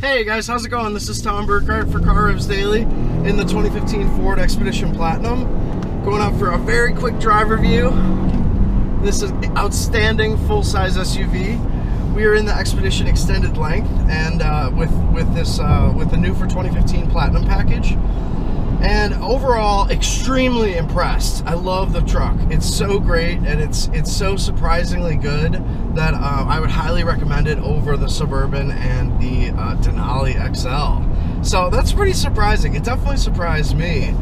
Hey guys, how's it going? This is Tom Burkart for car-revs Daily in the 2015 Ford Expedition Platinum. Going out for a very quick drive review. This is an outstanding full-size SUV. We are in the Expedition extended length, and with the new for 2015 Platinum package. And overall, extremely impressed. I love the truck. It's so great, and it's so surprisingly good that I would highly recommend it over the Suburban and the Denali XL. So that's pretty surprising. It definitely surprised me,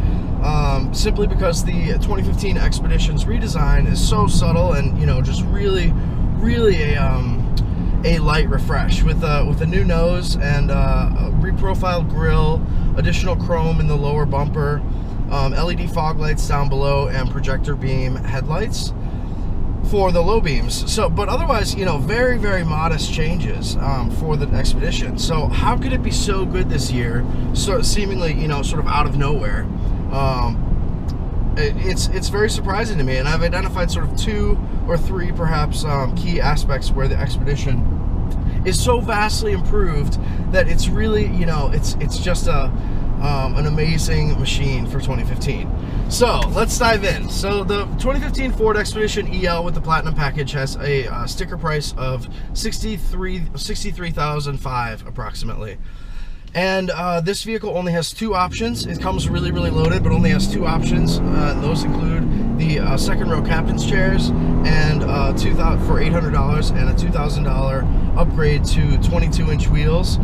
simply because the 2015 Expedition's redesign is so subtle and, you know, just really a light refresh with a new nose and a reprofiled grille, additional chrome in the lower bumper, LED fog lights down below, and projector beam headlights for the low beams. So, but otherwise, you know, very modest changes for the Expedition. So how could it be so good this year? So seemingly, you know, sort of out of nowhere. It's very surprising to me, and I've identified sort of 2 or 3 perhaps key aspects where the Expedition is so vastly improved that it's really, you know, it's just an amazing machine for 2015. So let's dive in. So the 2015 Ford Expedition EL with the Platinum package has a sticker price of $63,500 approximately. And this vehicle only has 2 options. It comes really loaded, but only has 2 options. Those include the second row captain's chairs and for $800, and a $2,000 upgrade to 22-inch wheels,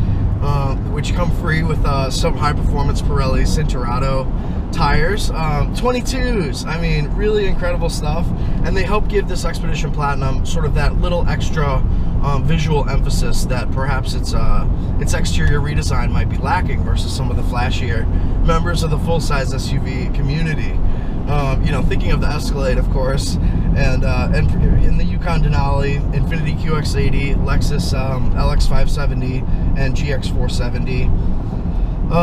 which come free with some high-performance Pirelli Cinturato tires. 22s, I mean, really incredible stuff, and they help give this Expedition Platinum sort of that little extra visual emphasis that perhaps its exterior redesign might be lacking versus some of the flashier members of the full-size SUV community. You know, thinking of the Escalade, of course, and in the Yukon Denali, Infiniti QX80, Lexus LX570, and GX470.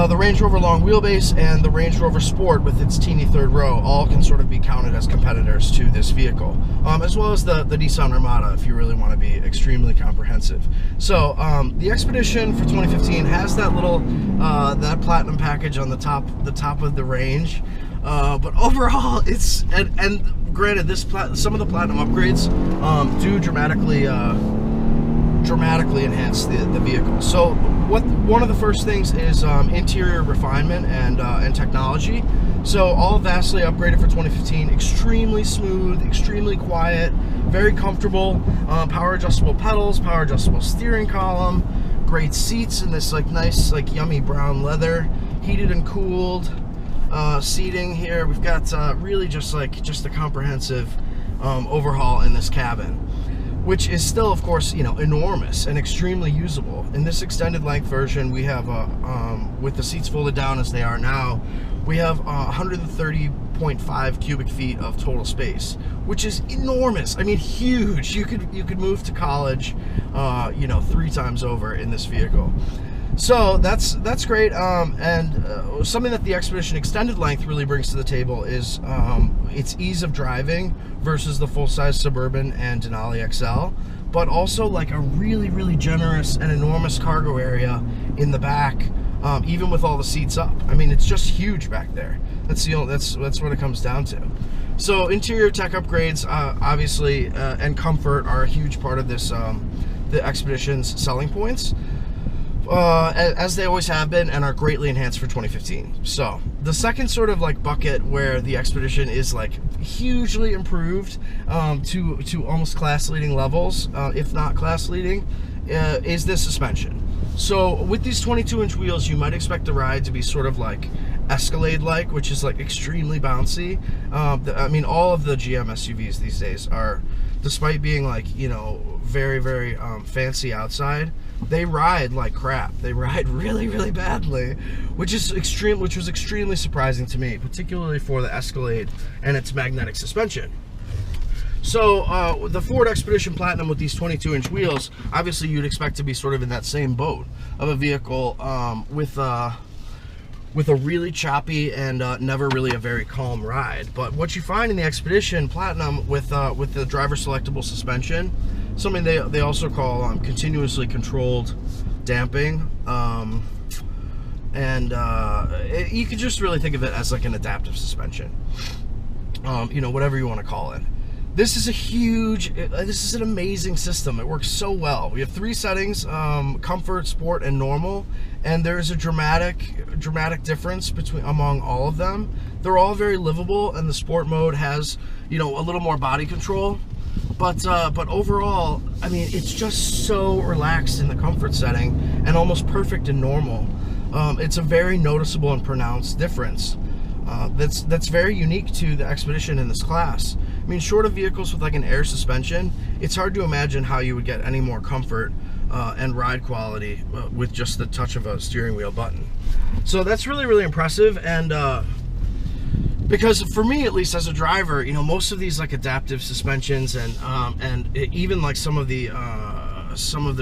The Range Rover long wheelbase and the Range Rover Sport with its teeny third row all can sort of be counted as competitors to this vehicle, as well as the Nissan Armada if you really want to be extremely comprehensive. So the Expedition for 2015 has that little that Platinum package on the top of the range, but overall it's and granted some of the Platinum upgrades do dramatically enhance the vehicle. So one of the first things is interior refinement and technology. So all vastly upgraded for 2015. Extremely smooth, extremely quiet, very comfortable. Power adjustable pedals, power adjustable steering column, great seats in this nice yummy brown leather, heated and cooled seating here. We've got really just a comprehensive overhaul in this cabin, which is still, of course, you know, enormous and extremely usable. In this extended length version, we have with the seats folded down as they are now, we have 130.5 cubic feet of total space, which is enormous. I mean, huge. You could move to college, you know, 3 times over in this vehicle. So that's great, and something that the Expedition extended length really brings to the table is its ease of driving versus the full-size Suburban and Denali XL, but also like a really generous and enormous cargo area in the back, even with all the seats up. I mean, it's just huge back there. That's what it comes down to. So interior tech upgrades, obviously, and comfort are a huge part of this the Expedition's selling points. As they always have been, and are greatly enhanced for 2015. So the second sort of bucket where the Expedition is hugely improved to almost class-leading levels, if not class-leading, is the suspension. So with these 22-inch wheels, you might expect the ride to be sort of Escalade-like, which is extremely bouncy. I mean, all of the GM SUVs these days are, despite being you know, very fancy outside, they ride like crap. They ride really badly, which was extremely surprising to me, particularly for the Escalade and its magnetic suspension. So the Ford Expedition Platinum with these 22-inch wheels, obviously you'd expect to be sort of in that same boat of a vehicle with a really choppy and never really a very calm ride. But what you find in the Expedition Platinum with the driver selectable suspension, something they also call continuously controlled damping, you could just really think of it as like an adaptive suspension, you know, whatever you want to call it. This is this is an amazing system. It works so well. We have 3 settings, comfort, sport, and normal, and there's a dramatic difference among all of them. They're all very livable, and the sport mode has, you know, a little more body control, but overall, I mean, it's just so relaxed in the comfort setting and almost perfect in normal. It's a very noticeable and pronounced difference. That's very unique to the Expedition in this class. I mean, short of vehicles with like an air suspension, it's hard to imagine how you would get any more comfort and ride quality with just the touch of a steering wheel button. So that's really, really impressive. And because for me, at least as a driver, you know, most of these like adaptive suspensions and even like some of the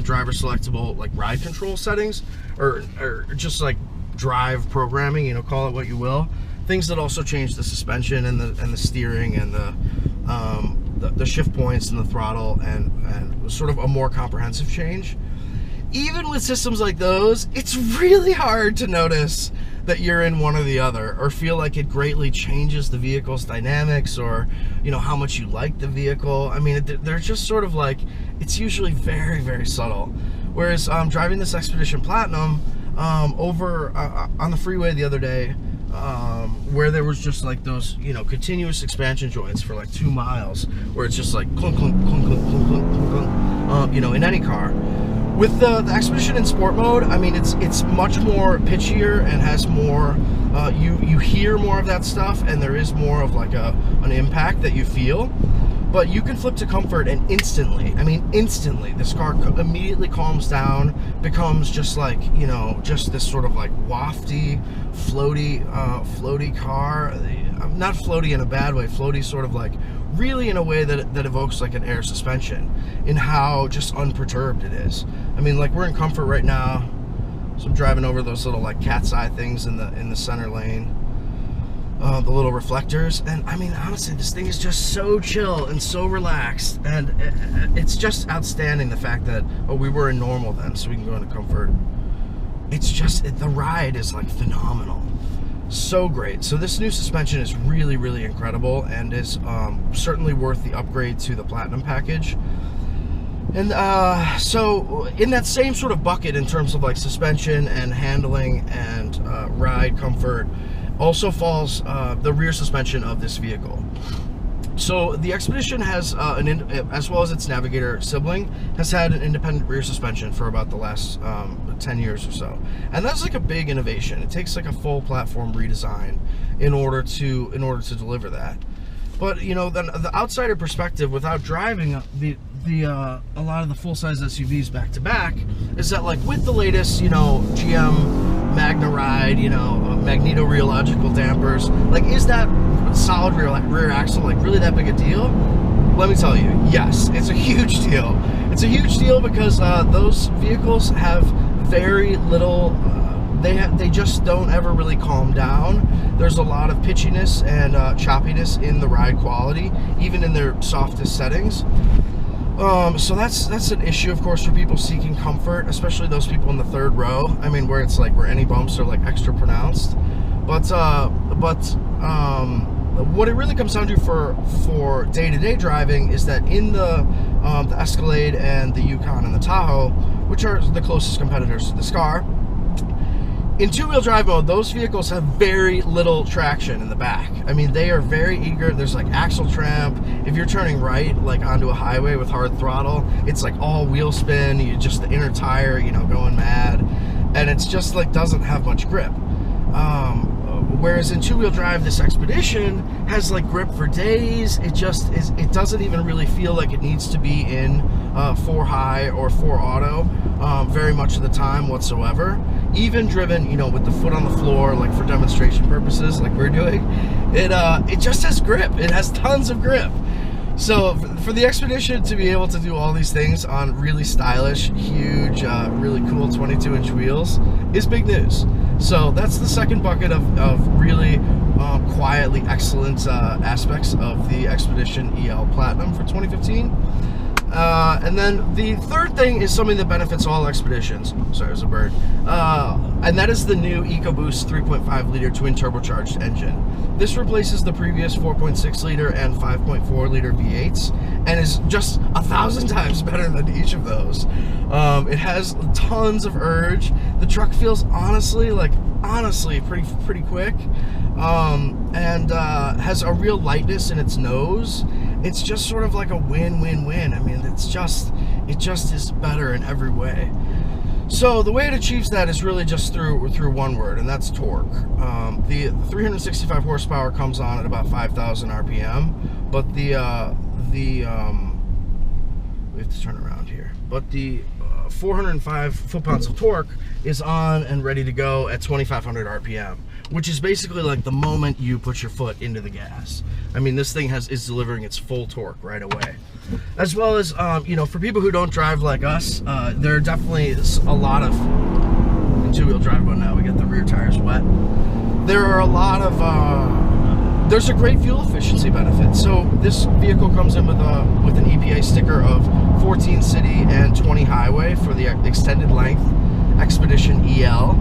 driver selectable like ride control settings or just like drive programming, you know, call it what you will, things that also change the suspension and the steering and the shift points and the throttle and sort of a more comprehensive change. Even with systems like those, it's really hard to notice that you're in one or the other, or feel like it greatly changes the vehicle's dynamics, or, you know, how much you like the vehicle. I mean, they're just sort of like, it's usually very, very subtle. Whereas driving this Expedition Platinum over on the freeway the other day, where there was just like those, you know, continuous expansion joints for like 2 miles, where it's just like clunk, clunk, clunk, clunk, clunk, clunk, clunk, clunk, you know, in any car. With the Expedition in sport mode, I mean, it's much more pitchier and has more, you hear more of that stuff, and there is more of like an impact that you feel. But you can flip to comfort, and instantly, I mean instantly, this car immediately calms down, becomes just like, you know, just this sort of like wafty, floaty car. Not floaty in a bad way, floaty sort of like really in a way that evokes like an air suspension in how just unperturbed it is. I mean, like, we're in comfort right now, so I'm driving over those little like cat's eye things in the center lane, the little reflectors, and I mean, honestly, this thing is just so chill and so relaxed, and it's just outstanding the fact that, oh, we were in normal then, so we can go into comfort. It's just, the ride is like phenomenal. So great. So this new suspension is really, really incredible, and is certainly worth the upgrade to the Platinum package. And so in that same sort of bucket in terms of like suspension and handling and ride comfort also falls the rear suspension of this vehicle. So the Expedition has, as well as its Navigator sibling, has had an independent rear suspension for about the last 10 years or so, and that's like a big innovation. It takes like a full platform redesign in order to deliver that. But you know, the outsider perspective, without driving a lot of the full-size SUVs back to back, is that like with the latest, you know, GM Magna Ride, you know, magneto rheological dampers, like, is that solid rear axle like really that big a deal? Let me tell you, yes, it's a huge deal. It's a huge deal because those vehicles have very little, they just don't ever really calm down. There's a lot of pitchiness and choppiness in the ride quality, even in their softest settings. So that's an issue, of course, for people seeking comfort, especially those people in the third row. I mean, where it's like, where any bumps are like extra pronounced. But what it really comes down to for day-to-day driving is that in the Escalade and the Yukon and the Tahoe, which are the closest competitors to this car, in two-wheel drive mode, those vehicles have very little traction in the back. I mean, they are very eager. There's like axle tramp. If you're turning right, like onto a highway with hard throttle, it's like all wheel spin. You just, the inner tire, you know, going mad, and it's just like doesn't have much grip. Whereas in two-wheel drive, this Expedition has like grip for days. It just is, it doesn't even really feel like it needs to be in 4 high or 4 auto very much of the time whatsoever. Even driven, you know, with the foot on the floor, like for demonstration purposes, like we're doing, it just has grip. It has tons of grip. So for the Expedition to be able to do all these things on really stylish, huge, really cool 22-inch wheels is big news. So that's the second bucket of really quietly excellent aspects of the Expedition EL Platinum for 2015. And then the third thing is something that benefits all Expeditions. Sorry, there's a bird. And that is the new EcoBoost 3.5 liter twin turbocharged engine. This replaces the previous 4.6 liter and 5.4 liter V8s and is just 1,000 times better than each of those. It has tons of urge. The truck feels honestly pretty quick, and has a real lightness in its nose. It's just sort of like a win-win-win. I mean, it just is better in every way. So the way it achieves that is really just through one word, and that's torque. The 365 horsepower comes on at about 5,000 RPM, but we have to turn around here. But the 405 foot-pounds of torque is on and ready to go at 2,500 RPM, which is basically like the moment you put your foot into the gas. I mean, this thing is delivering its full torque right away. As well as, you know, for people who don't drive like us, there are definitely a lot of two-wheel drive mode now. We get the rear tires wet. There are a lot of, there's a great fuel efficiency benefit. So this vehicle comes in with an EPA sticker of 14 city and 20 highway for the extended length Expedition EL.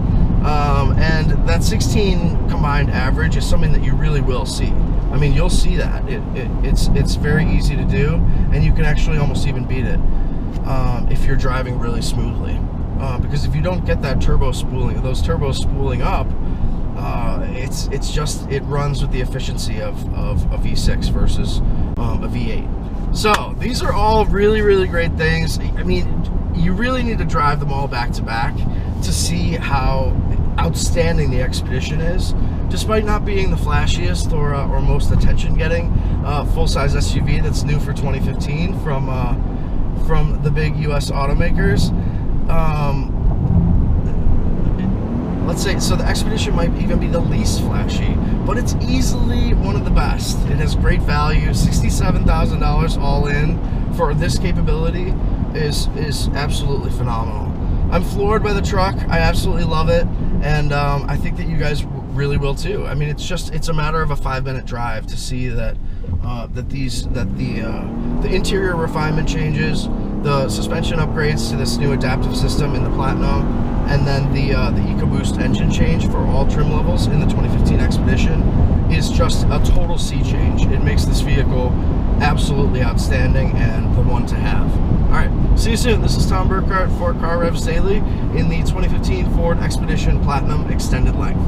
And that 16 combined average is something that you really will see. I mean, you'll see that. It's very easy to do, and you can actually almost even beat it if you're driving really smoothly. Because if you don't get that turbo spooling, those turbos spooling up, it runs with the efficiency of a V6 versus a V8. So these are all really great things. I mean, you really need to drive them all back to back to see how outstanding the Expedition is, despite not being the flashiest or most attention-getting full-size SUV that's new for 2015 from the big U.S. automakers. Let's say, so the Expedition might even be the least flashy, but it's easily one of the best. It has great value. $67,000 all in for this capability is absolutely phenomenal. I'm floored by the truck. I absolutely love it, and I think that you guys really will too. I mean, it's a matter of a 5-minute drive to see that the interior refinement changes, the suspension upgrades to this new adaptive system in the Platinum, and then the EcoBoost engine change for all trim levels in the 2015 Expedition is just a total sea change. It makes this vehicle absolutely outstanding and the one to have. All right, see you soon. This is Tom Burkart for Car Revs Daily in the 2015 Ford Expedition Platinum Extended Length.